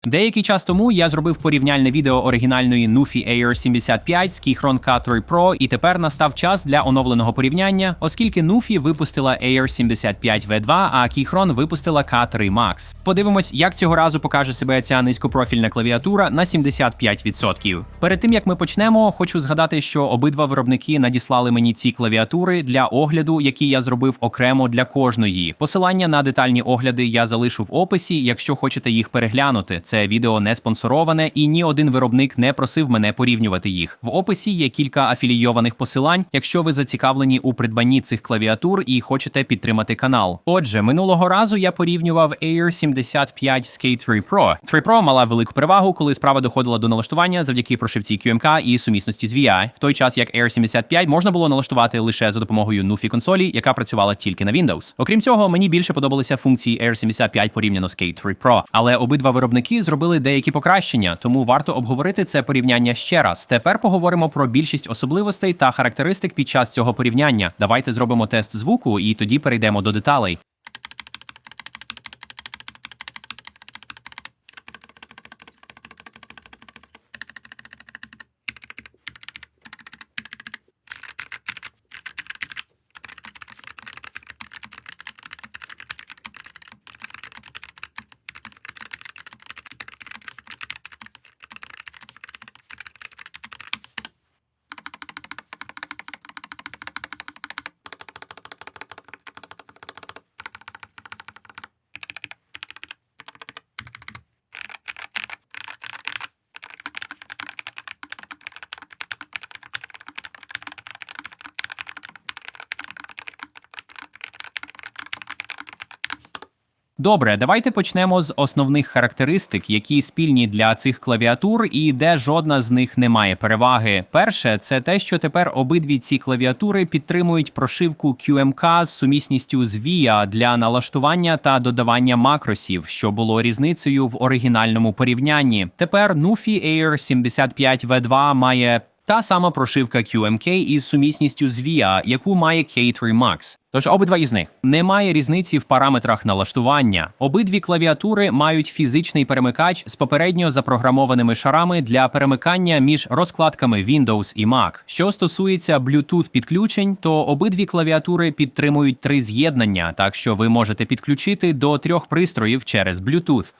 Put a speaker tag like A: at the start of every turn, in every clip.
A: Деякий час тому я зробив порівняльне відео оригінальної Nuffi Air 75 з Keychron K3 Pro, і тепер настав час для оновленого порівняння, оскільки Nuffi випустила Air 75 V2, а Keychron випустила K3 Max. Подивимось, як цього разу покаже себе ця низькопрофільна клавіатура на 75%. Перед тим, як ми почнемо, хочу згадати, що обидва виробники надіслали мені ці клавіатури для огляду, які я зробив окремо для кожної. Посилання на детальні огляди я залишу в описі, якщо хочете їх переглянути. Це відео не спонсороване, і ні один виробник не просив мене порівнювати їх. В описі є кілька афілійованих посилань, якщо ви зацікавлені у придбанні цих клавіатур і хочете підтримати канал. Отже, минулого разу я порівнював Air 75 з K3 Pro. 3 Pro мала велику перевагу, коли справа доходила до налаштування завдяки прошивці QMK і сумісності з VI, в той час як Air 75 можна було налаштувати лише за допомогою Nuffi консолі, яка працювала тільки на Windows. Окрім цього, мені більше подобалися функції Air 75 порівняно з K3 Pro, але обидва виробники зробили деякі покращення, тому варто обговорити це порівняння ще раз. Тепер поговоримо про більшість особливостей та характеристик під час цього порівняння. Давайте зробимо тест звуку і тоді перейдемо до деталей. Добре, давайте почнемо з основних характеристик, які спільні для цих клавіатур і де жодна з них не має переваги. Перше, це те, що тепер обидві ці клавіатури підтримують прошивку QMK з сумісністю з VIA для налаштування та додавання макросів, що було різницею в оригінальному порівнянні. Тепер Nuffi Air 75 V2 має та сама прошивка QMK із сумісністю з VIA, яку має K3 Max. Тож обидва із них. Немає різниці в параметрах налаштування. Обидві клавіатури мають фізичний перемикач з попередньо запрограмованими шарами для перемикання між розкладками Windows і Mac. Що стосується Bluetooth підключень, то обидві клавіатури підтримують 3 з'єднання, так що ви можете підключити до 3 пристроїв через Bluetooth.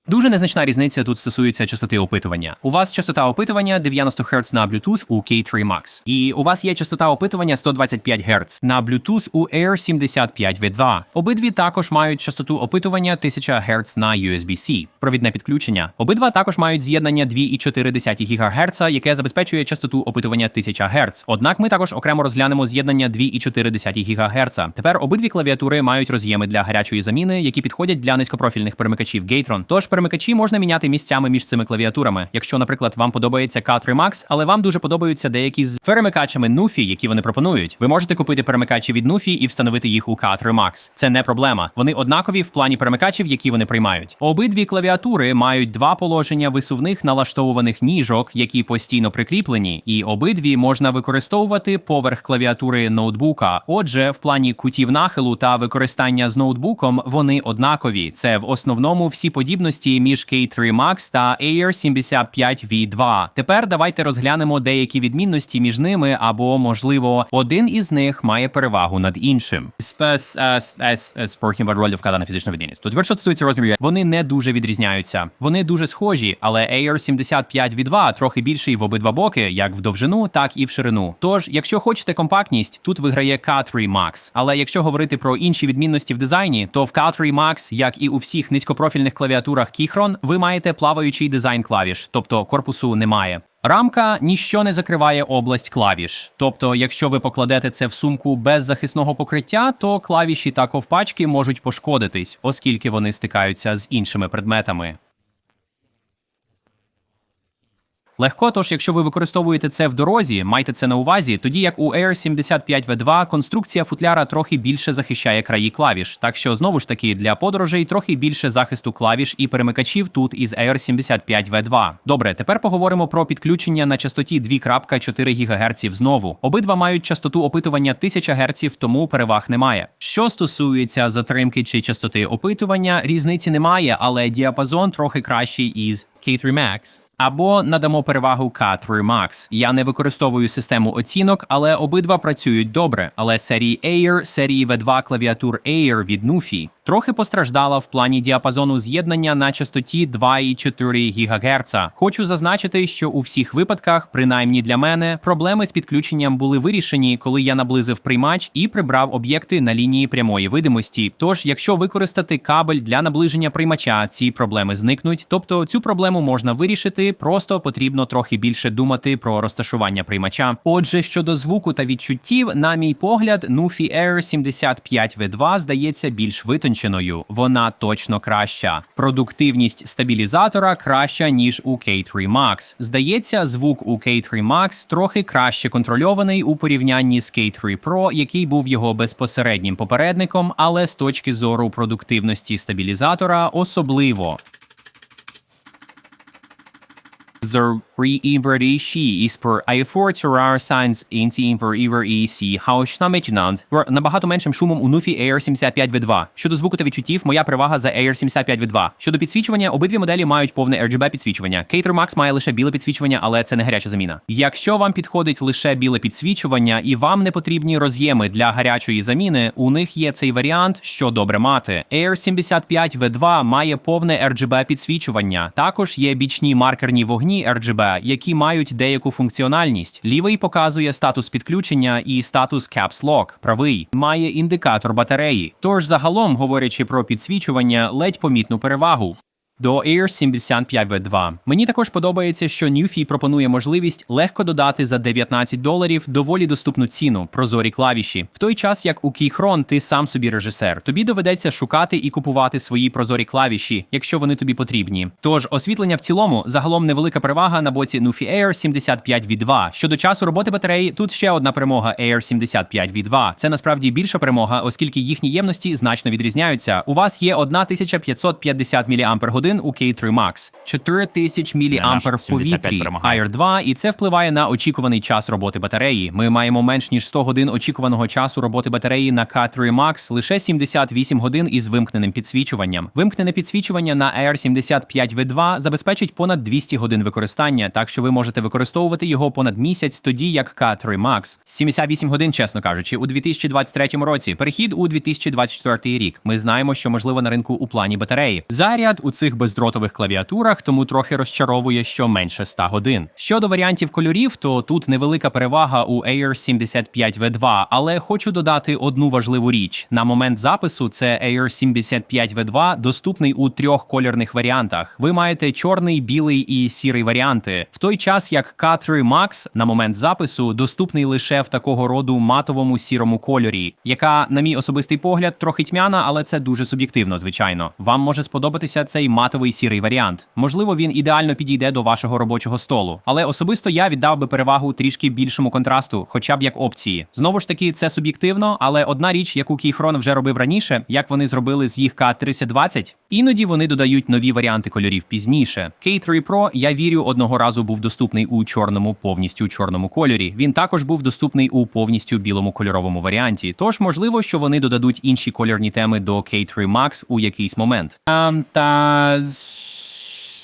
A: Дуже незначна різниця тут стосується частоти опитування. У вас частота опитування 90 Гц на Bluetooth у K3 Max. І у вас є частота опитування 125 Гц на Bluetooth у Air 75 V2. Обидві також мають частоту опитування 1000 Гц на USB-C. Провідне підключення. Обидва також мають з'єднання 2,4 ГГц, яке забезпечує частоту опитування 1000 Гц. Однак ми також окремо розглянемо з'єднання 2,4 ГГц. Тепер обидві клавіатури мають роз'єми для гарячої заміни, які підходять для низькопрофільних перемикачів Gateron. Тож перемикачі можна міняти місцями між цими клавіатурами. Якщо, наприклад, вам подобається K3 Max, але вам дуже подобаються деякі з перемикачами Nuffi, які вони пропонують, ви можете купити перемикачі від Nuffi і встановити їх у K3 Max. Це не проблема. Вони однакові в плані перемикачів, які вони приймають. Обидві клавіатури мають 2 положення висувних налаштовуваних ніжок, які постійно прикріплені, і обидві можна використовувати поверх клавіатури ноутбука. Отже, в плані кутів нахилу та використання з ноутбуком вони однакові. Це в основному всі подібності між K3 Max та Air 75 V2. Тепер давайте розглянемо деякі відмінності між ними, або, можливо, один із них має перевагу над іншим. Роль вказана фізична відмінність. Тепер, що стосується розмірів, вони не дуже відрізняються. Вони дуже схожі, але Air 75 V2 трохи більший в обидва боки, як в довжину, так і в ширину. Тож, якщо хочете компактність, тут виграє K3 Max. Але якщо говорити про інші відмінності в дизайні, то в K3 Max, як і у всіх низькопрофільних клавіатурах Keychron, ви маєте плаваючий дизайн клавіш, тобто корпусу немає. Рамка ніщо не закриває область клавіш. Тобто, якщо ви покладете це в сумку без захисного покриття, то клавіші та ковпачки можуть пошкодитись, оскільки вони стикаються з іншими предметами. Легко, тож якщо ви використовуєте це в дорозі, майте це на увазі, тоді як у Air 75 V2 конструкція футляра трохи більше захищає краї клавіш, так що знову ж таки для подорожей трохи більше захисту клавіш і перемикачів тут із Air 75 V2. Добре, тепер поговоримо про підключення на частоті 2,4 ГГц знову. Обидва мають частоту опитування 1000 Гц, тому переваг немає. Що стосується затримки чи частоти опитування, різниці немає, але діапазон трохи кращий із K3 Max. Або надамо перевагу K3 Max. Я не використовую систему оцінок, але обидва працюють добре. Але серії Air, серії V2 клавіатур Air від Nufi трохи постраждала в плані діапазону з'єднання на частоті 2,4 ГГц. Хочу зазначити, що у всіх випадках, принаймні для мене, проблеми з підключенням були вирішені, коли я наблизив приймач і прибрав об'єкти на лінії прямої видимості. Тож, якщо використати кабель для наближення приймача, ці проблеми зникнуть. Тобто цю проблему можна вирішити, просто потрібно трохи більше думати про розташування приймача. Отже, щодо звуку та відчуттів, на мій погляд, Nufi Air 75 V2 здається більш витонченою. Вона точно краща. Продуктивність стабілізатора краща, ніж у K3 Max. Здається, звук у K3 Max трохи краще контрольований у порівнянні з K3 Pro, який був його безпосереднім попередником, але з точки зору продуктивності стабілізатора особливо. Із per i4 signs набагато меншим шумом у Nufi Air 75 V2. Щодо звуку та відчуттів, моя перевага за Air 75 V2. Щодо підсвічування, обидві моделі мають повне RGB підсвічування. K3 Max має лише біле підсвічування, але це не гаряча заміна. Якщо вам підходить лише біле підсвічування і вам не потрібні роз'єми для гарячої заміни, у них є цей варіант, що добре мати. Air 75 V2 має повне RGB підсвічування. Також є бічні маркерні вогні RGB, які мають деяку функціональність. Лівий показує статус підключення і статус Caps Lock. Правий має індикатор батареї. Тож загалом, говорячи про підсвічування, ледь помітну перевагу до Air 75 V2. Мені також подобається, що Nufi пропонує можливість легко додати за $19 доволі доступну ціну – прозорі клавіші. В той час, як у Keychron ти сам собі режисер, тобі доведеться шукати і купувати свої прозорі клавіші, якщо вони тобі потрібні. Тож, освітлення в цілому – загалом невелика перевага на боці Nufi Air 75 V2. Щодо часу роботи батареї, тут ще одна перемога Air 75 V2. Це насправді більша перемога, оскільки їхні ємності значно відрізняються. У вас є 1550 мАч у K3 Max, 4000 мА в повітрі, Air 2, і це впливає на очікуваний час роботи батареї. Ми маємо менш ніж 100 годин очікуваного часу роботи батареї на K3 Max, лише 78 годин із вимкненим підсвічуванням. Вимкнене підсвічування на Air 75 V2 забезпечить понад 200 годин використання, так що ви можете використовувати його понад місяць, тоді як K3 Max. 78 годин, чесно кажучи, у 2023 році. Перехід у 2024 рік. Ми знаємо, що можливо на ринку у плані батареї. Заряд у цих бездротових клавіатурах, тому трохи розчаровує, що менше 100 годин. Щодо варіантів кольорів, то тут невелика перевага у Air 75 V2, але хочу додати одну важливу річ. На момент запису це Air 75 V2 доступний у 3 кольорних варіантах. Ви маєте чорний, білий і сірий варіанти. В той час, як K3 Max на момент запису доступний лише в такого роду матовому сірому кольорі, яка, на мій особистий погляд, трохи тьмяна, але це дуже суб'єктивно, звичайно. Вам може сподобатися цей матовий сірий варіант. Можливо, він ідеально підійде до вашого робочого столу. Але особисто я віддав би перевагу трішки більшому контрасту, хоча б як опції. Знову ж таки, це суб'єктивно, але одна річ, яку Keychron вже робив раніше, як вони зробили з їх K3020, іноді вони додають нові варіанти кольорів пізніше. K3 Pro, я вірю, одного разу був доступний у чорному, повністю чорному кольорі. Він також був доступний у повністю білому кольоровому варіанті. Тож, можливо, що вони додадуть інші кольорні теми до K3 Max у якийсь момент.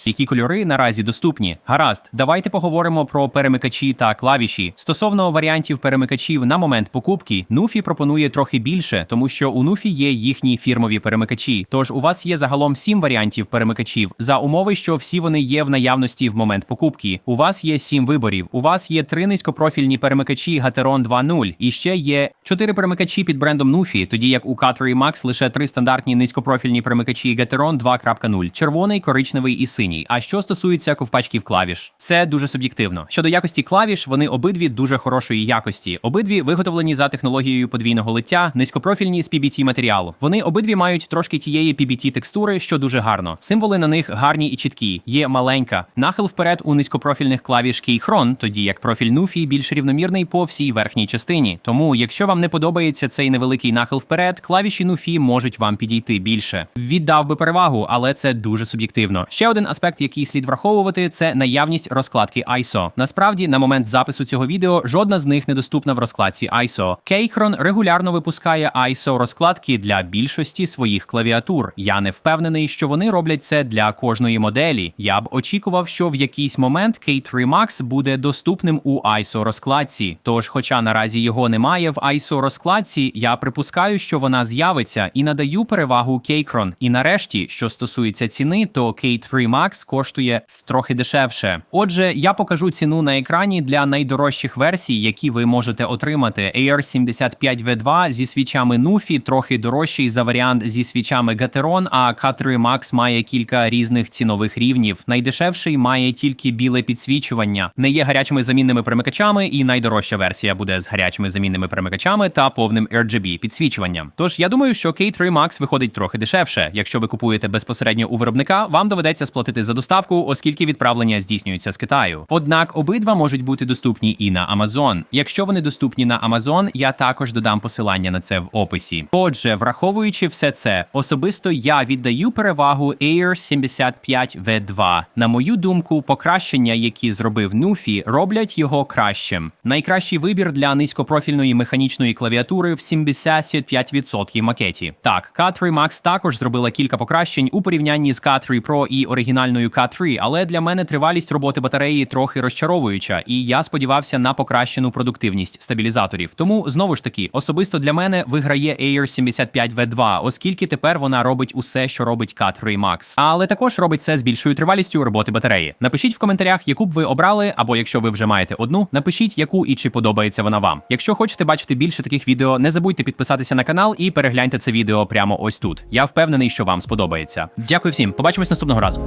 A: Які кольори наразі доступні? Гаразд, давайте поговоримо про перемикачі та клавіші. Стосовно варіантів перемикачів на момент покупки, Nufi пропонує трохи більше, тому що у Nufi є їхні фірмові перемикачі. Тож у вас є загалом 7 варіантів перемикачів, за умови, що всі вони є в наявності в момент покупки. У вас є 7 виборів. У вас є 3 низькопрофільні перемикачі Gateron 2.0, і ще є 4 перемикачі під брендом Nufi, тоді як у K3 Max лише 3 стандартні низькопрофільні перемикачі Gateron 2.0 – червоний, коричневий і синій. ефективній. А що стосується ковпачків клавіш, це дуже суб'єктивно. Щодо якості клавіш, вони обидві дуже хорошої якості. Обидві виготовлені за технологією подвійного лиття, низькопрофільні з PBT матеріалу. Вони обидві мають трошки тієї PBT текстури, що дуже гарно. Символи на них гарні і чіткі. Є маленька нахил вперед у низькопрофільних клавіш Keychron, тоді як профіль Nufi більш рівномірний по всій верхній частині. Тому, якщо вам не подобається цей невеликий нахил вперед, клавіші Nufi можуть вам підійти більше. Віддав би перевагу, але це дуже суб'єктивно. Ще один аспект, який слід враховувати, це наявність розкладки ISO. Насправді, на момент запису цього відео жодна з них недоступна в розкладці ISO. Keychron регулярно випускає ISO розкладки для більшості своїх клавіатур. Я не впевнений, що вони роблять це для кожної моделі. Я б очікував, що в якийсь момент K3 Max буде доступним у ISO розкладці. Тож, хоча наразі його немає в ISO розкладці, я припускаю, що вона з'явиться і надаю перевагу Keychron. І нарешті, що стосується ціни, то K3 Max коштує трохи дешевше. Отже, я покажу ціну на екрані для найдорожчих версій, які ви можете отримати. AR75V2 зі свічами Nufi трохи дорожчий за варіант зі свічами Gateron, а K3 Max має кілька різних цінових рівнів. Найдешевший має тільки біле підсвічування, не є гарячими замінними перемикачами, і найдорожча версія буде з гарячими замінними перемикачами та повним RGB підсвічуванням. Тож я думаю, що K3 Max виходить трохи дешевше. Якщо ви купуєте безпосередньо у виробника, вам доведеться сплатити за доставку, оскільки відправлення здійснюється з Китаю. Однак обидва можуть бути доступні і на Amazon. Якщо вони доступні на Amazon, я також додам посилання на це в описі. Отже, враховуючи все це, особисто я віддаю перевагу AR75V2. На мою думку, покращення, які зробив Nufi, роблять його кращим. Найкращий вибір для низькопрофільної механічної клавіатури в 75% макеті. Так, K3 Max також зробила кілька покращень у порівнянні з K3 Pro і оригінальною K3, але для мене тривалість роботи батареї трохи розчаровуюча, і я сподівався на покращену продуктивність стабілізаторів. Тому, знову ж таки, особисто для мене виграє AR75V2, оскільки тепер вона робить усе, що робить K3 Max. Але також робить це з більшою тривалістю роботи батареї. Напишіть в коментарях, яку б ви обрали, або якщо ви вже маєте одну, напишіть, яку і чи подобається вона вам. Якщо хочете бачити більше таких відео, не забудьте підписатися на канал і перегляньте це відео прямо ось тут. Я впевнений, що вам сподобається. Дякую всім, побачимось наступного разу.